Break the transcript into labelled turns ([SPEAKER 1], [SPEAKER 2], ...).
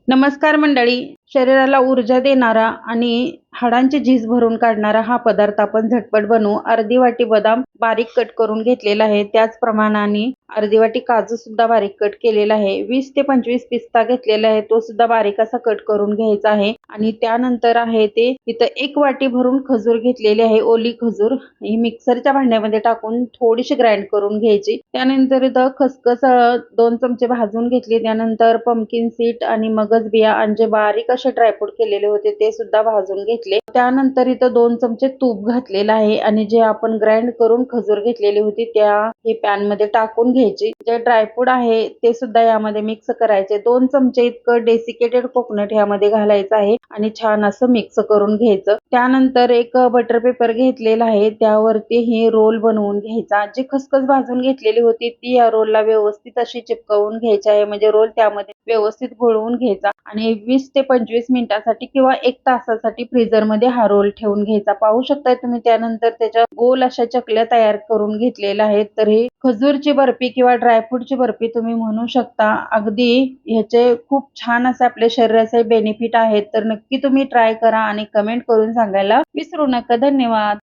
[SPEAKER 1] नमस्कार मंडळी. शरीराला ऊर्जा देणारा आणि हाडांची झीज भरून काढणारा हा पदार्थ आपण झटपट बनवू. अर्धी वाटी बदाम बारीक कट करून घेतलेला आहे. त्याच प्रमाणाने अर्धी वाटी काजू सुद्धा बारीक कट केलेला आहे. 20 ते 25 पिस्ता घेतलेला आहे, तो सुद्धा बारीक असा कट करून घ्यायचा आहे. आणि त्यानंतर आहे ते इथं 1 वाटी भरून खजूर घेतलेली आहे, ओली खजूर. ही मिक्सरच्या भांड्यामध्ये टाकून थोडीशी ग्राइंड करून घ्यायची. त्यानंतर इथं खसखस 2 चमचे भाजून घेतली. त्यानंतर पंपकिन सीड आणि मगज बिया आणि जे बारीक असे ड्रायफ्रूट केलेले होते ते सुद्धा भाजून घेतले. त्यानंतर इथं 2 चमचे तूप घातलेलं आहे आणि जे आपण ग्राइंड करून खजूर घेतलेली होती त्या हे पॅन मध्ये टाकून घ्यायची. जे ड्रायफ्रूट आहे ते सुद्धा यामध्ये मिक्स करायचे. 2 चमचे इतकं डेसिकेटेड कोकोनट यामध्ये घालायचं आहे आणि छान असं मिक्स करून घ्यायचं. त्यानंतर एक बटर पेपर घेतलेला आहे, त्यावरती हे रोल बनवून घ्यायचा. जी खसखस भाजून घेतलेली होती ती या रोलला व्यवस्थित अशी चिपकवून घ्यायची आहे, म्हणजे रोल त्यामध्ये व्यवस्थित घोळवून घ्यायचा आणि 20 ते 25 मिनिटांसाठी किंवा 1 तासासाठी फ्रीजर मध्ये हा रोल ठेवून घ्यायचा. पाहू शकताय तुम्ही. त्यानंतर त्याच्या गोल अशा चकल्या तयार करून घेतलेल्या आहेत. तर ही खजूरची बर्फी किंवा ड्रायफ्रूटची बर्फी तुम्ही म्हणू शकता. अगदी ह्याचे खूप छान असे आपल्या शरीराचे बेनिफिट आहेत. तर नक्की तुम्ही ट्राय करा आणि कमेंट करून सांगायला विसरू नका. धन्यवाद.